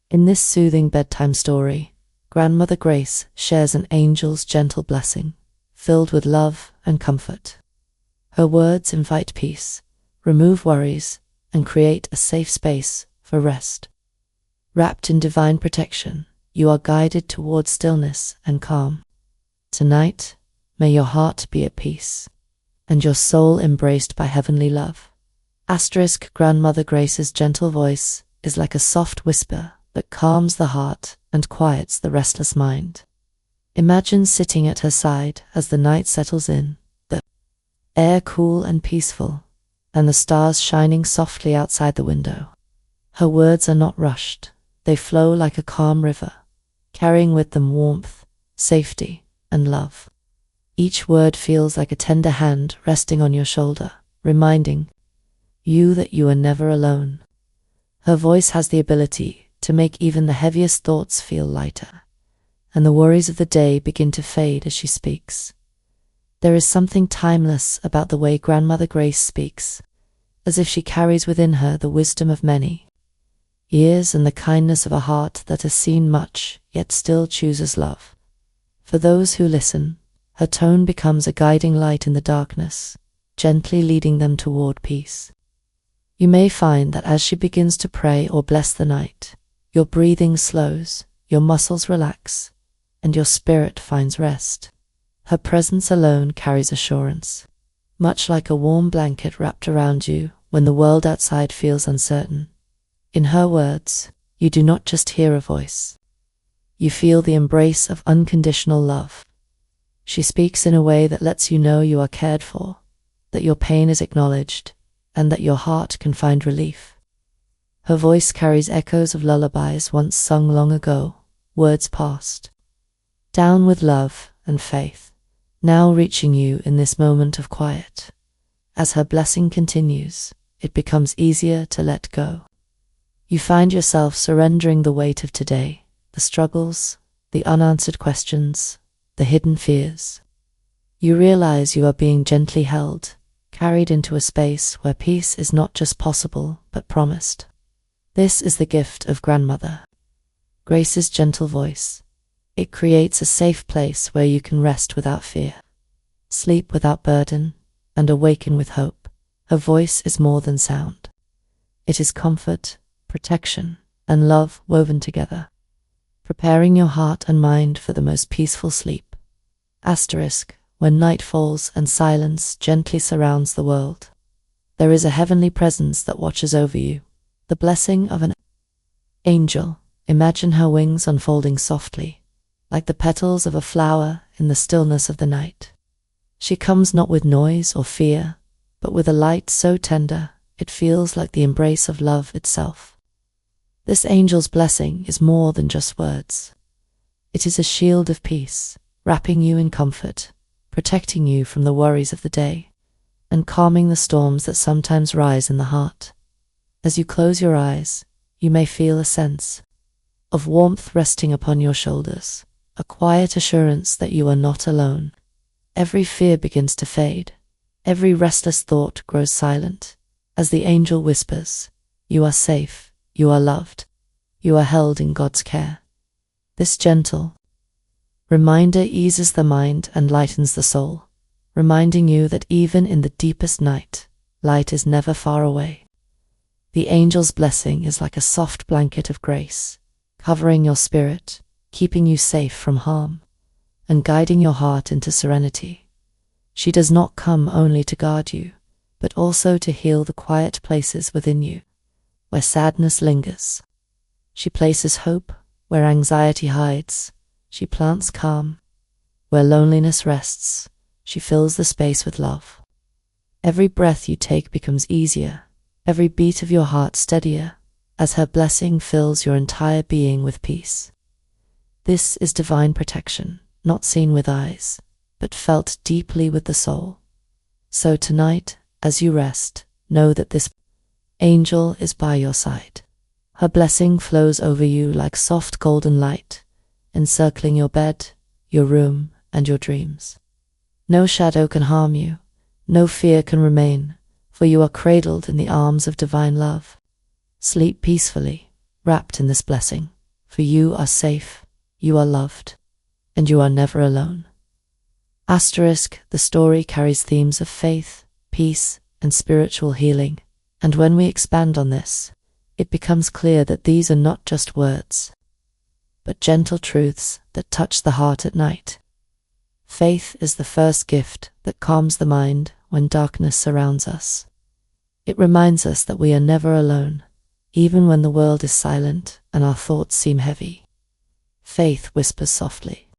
In this soothing bedtime story, Grandmother Grace shares an angel's gentle blessing, filled with love and comfort. Her words invite peace, remove worries, and create a safe space for rest. Wrapped in divine protection, you are guided towards stillness and calm. Tonight, may your heart be at peace, and your soul embraced by heavenly love. Grandmother Grace's gentle voice is like a soft whisper that calms the heart and quiets the restless mind. Imagine sitting at her side as the night settles in, the air cool and peaceful, and the stars shining softly outside the window. Her words are not rushed. They flow like a calm river, carrying with them warmth, safety, and love. Each word feels like a tender hand resting on your shoulder, reminding you that you are never alone. Her voice has the ability to make even the heaviest thoughts feel lighter, and the worries of the day begin to fade as she speaks. There is something timeless about the way Grandmother Grace speaks, as if she carries within her the wisdom of many years and the kindness of a heart that has seen much, yet still chooses love. For those who listen, her tone becomes a guiding light in the darkness, gently leading them toward peace. You may find that as she begins to pray or bless the night, your breathing slows, your muscles relax, and your spirit finds rest. Her presence alone carries assurance, much like a warm blanket wrapped around you when the world outside feels uncertain. In her words, you do not just hear a voice. You feel the embrace of unconditional love. She speaks in a way that lets you know you are cared for, that your pain is acknowledged, and that your heart can find relief. Her voice carries echoes of lullabies once sung long ago, words past down with love and faith, now reaching you in this moment of quiet. As her blessing continues, it becomes easier to let go. You find yourself surrendering the weight of today, the struggles, the unanswered questions, the hidden fears. You realize you are being gently held, carried into a space where peace is not just possible, but promised. This is the gift of Grandmother Grace's gentle voice. It creates a safe place where you can rest without fear, sleep without burden, and awaken with hope. Her voice is more than sound. It is comfort, protection, and love woven together, preparing your heart and mind for the most peaceful sleep. When night falls and silence gently surrounds the world, there is a heavenly presence that watches over you, the blessing of an angel. Imagine her wings unfolding softly, like the petals of a flower in the stillness of the night. She comes not with noise or fear, but with a light so tender it feels like the embrace of love itself. This angel's blessing is more than just words. It is a shield of peace, wrapping you in comfort, protecting you from the worries of the day, and calming the storms that sometimes rise in the heart. As you close your eyes, you may feel a sense of warmth resting upon your shoulders, a quiet assurance that you are not alone. Every fear begins to fade, every restless thought grows silent, as the angel whispers, "You are safe, you are loved, you are held in God's care." This gentle reminder eases the mind and lightens the soul, reminding you that even in the deepest night, light is never far away. The angel's blessing is like a soft blanket of grace, covering your spirit, keeping you safe from harm, and guiding your heart into serenity. She does not come only to guard you, but also to heal the quiet places within you, where sadness lingers. She places hope where anxiety hides. She plants calm where loneliness rests. She fills the space with love. Every breath you take becomes easier, every beat of your heart steadier, as her blessing fills your entire being with peace. This is divine protection, not seen with eyes, but felt deeply with the soul. So tonight, as you rest, know that this angel is by your side. Her blessing flows over you like soft golden light, encircling your bed, your room, and your dreams. No shadow can harm you, no fear can remain, for you are cradled in the arms of divine love. Sleep peacefully, wrapped in this blessing. for you are safe, you are loved, and you are never alone. Asterisk, the story carries themes of faith, peace, and spiritual healing, and when we expand on this, it becomes clear that these are not just words, but gentle truths that touch the heart at night. Faith is the first gift that calms the mind when darkness surrounds us. It reminds us that we are never alone, even when the world is silent and our thoughts seem heavy. Faith whispers softly,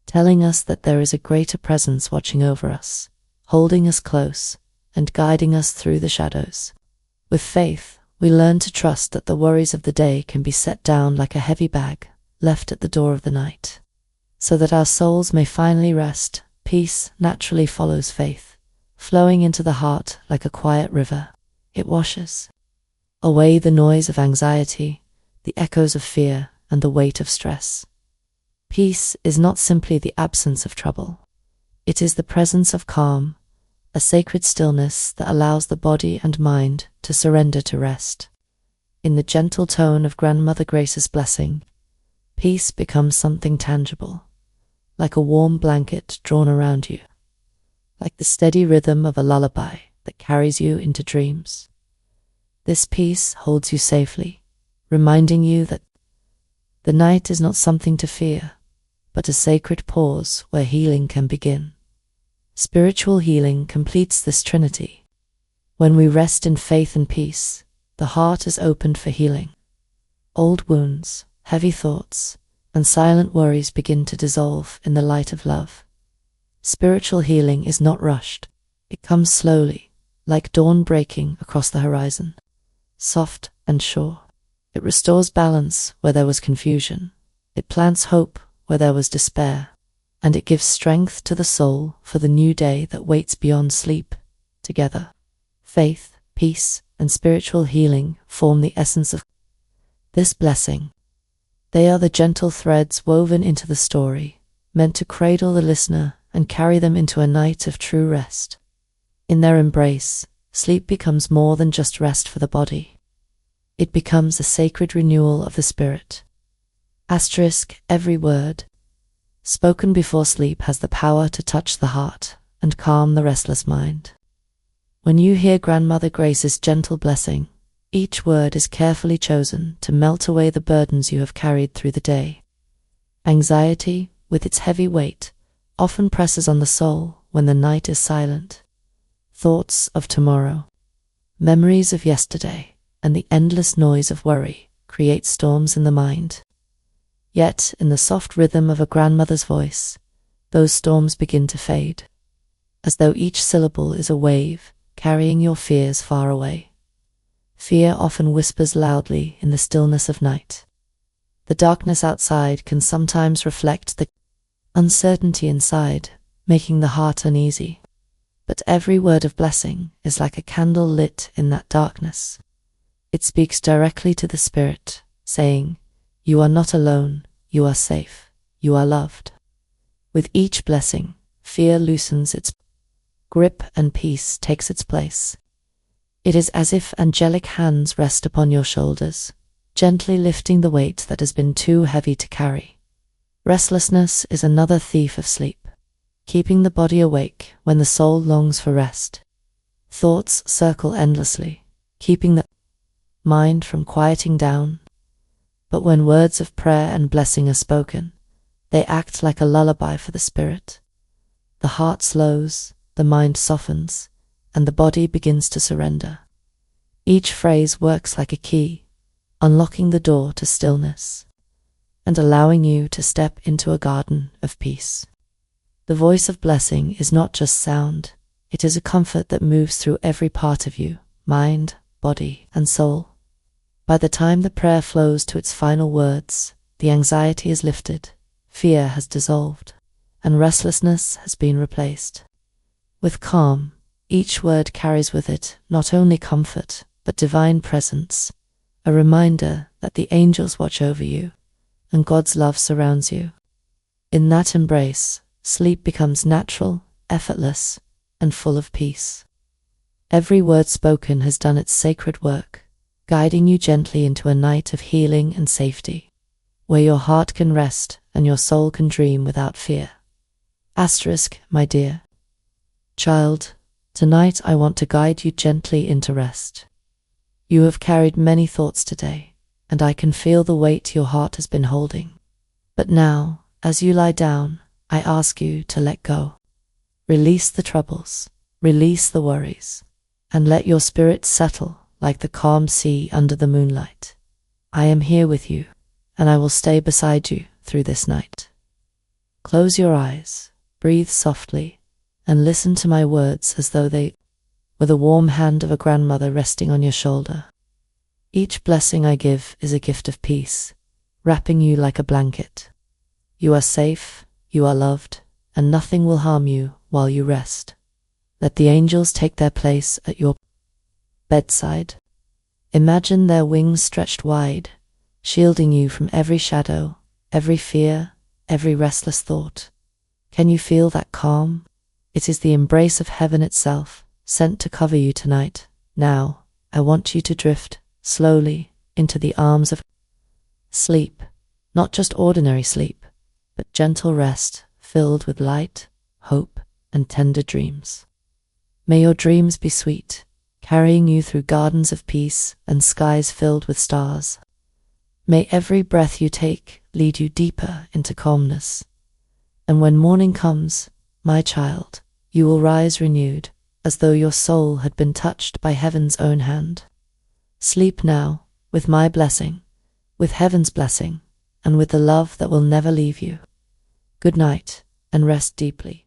telling us that there is a greater presence watching over us, holding us close, and guiding us through the shadows. With faith, we learn to trust that the worries of the day can be set down like a heavy bag left at the door of the night. So that our souls may finally rest, peace naturally follows faith, flowing into the heart like a quiet river. It washes away the noise of anxiety, the echoes of fear, and the weight of stress. Peace is not simply the absence of trouble. It is the presence of calm, a sacred stillness that allows the body and mind to surrender to rest. In the gentle tone of Grandmother Grace's blessing, peace becomes something tangible, like a warm blanket drawn around you, like the steady rhythm of a lullaby that carries you into dreams. This peace holds you safely, reminding you that the night is not something to fear, but a sacred pause where healing can begin. Spiritual healing completes this trinity. When we rest in faith and peace, the heart is opened for healing. Old wounds, heavy thoughts, and silent worries begin to dissolve in the light of love. Spiritual healing is not rushed. It comes slowly, like dawn breaking across the horizon, soft and sure. It restores balance where there was confusion. It plants hope where there was despair, and it gives strength to the soul for the new day that waits beyond sleep. Together, faith, peace, and spiritual healing form the essence of this blessing. They are the gentle threads woven into the story, meant to cradle the listener and carry them into a night of true rest. In their embrace, sleep becomes more than just rest for the body. It becomes a sacred renewal of the spirit. Asterisk, every word spoken before sleep has the power to touch the heart and calm the restless mind. When you hear Grandmother Grace's gentle blessing, each word is carefully chosen to melt away the burdens you have carried through the day. Anxiety, with its heavy weight, often presses on the soul when the night is silent. Thoughts of tomorrow, memories of yesterday, and the endless noise of worry create storms in the mind. Yet, in the soft rhythm of a grandmother's voice, those storms begin to fade, as though each syllable is a wave carrying your fears far away. Fear often whispers loudly in the stillness of night. The darkness outside can sometimes reflect the uncertainty inside, making the heart uneasy. But every word of blessing is like a candle lit in that darkness. It speaks directly to the spirit, saying, "You are not alone, you are safe, you are loved." With each blessing, fear loosens its grip and peace takes its place. It is as if angelic hands rest upon your shoulders, gently lifting the weight that has been too heavy to carry. Restlessness is another thief of sleep, keeping the body awake when the soul longs for rest. Thoughts circle endlessly, keeping the mind from quieting down. But when words of prayer and blessing are spoken, they act like a lullaby for the spirit. The heart slows, the mind softens, and the body begins to surrender. Each phrase works like a key, unlocking the door to stillness and allowing you to step into a garden of peace. The voice of blessing is not just sound, it is a comfort that moves through every part of you, mind, body, and soul. By the time the prayer flows to its final words, the anxiety is lifted, fear has dissolved, and restlessness has been replaced. With calm, each word carries with it not only comfort, but divine presence, a reminder that the angels watch over you, and God's love surrounds you. In that embrace, sleep becomes natural, effortless, and full of peace. Every word spoken has done its sacred work, guiding you gently into a night of healing and safety. where your heart can rest and your soul can dream without fear. Asterisk, my dear child, tonight I want to guide you gently into rest. You have carried many thoughts today, and I can feel the weight your heart has been holding. But now, as you lie down, I ask you to let go. Release the troubles, release the worries, and let your spirit settle like the calm sea under the moonlight. I am here with you, and I will stay beside you through this night. Close your eyes, breathe softly, and listen to my words as though they were the warm hand of a grandmother resting on your shoulder. Each blessing I give is a gift of peace, wrapping you like a blanket. You are safe, you are loved, and nothing will harm you while you rest. Let the angels take their place at your bedside. Imagine their wings stretched wide, shielding you from every shadow, every fear, every restless thought. Can you feel that calm? It is the embrace of heaven itself, sent to cover you tonight. Now, I want you to drift slowly into the arms of sleep, not just ordinary sleep, but gentle rest filled with light, hope, and tender dreams. May your dreams be sweet, carrying you through gardens of peace and skies filled with stars. May every breath you take lead you deeper into calmness. And when morning comes, my child, you will rise renewed, as though your soul had been touched by heaven's own hand. Sleep now, with my blessing, with heaven's blessing, and with the love that will never leave you. Good night, and rest deeply.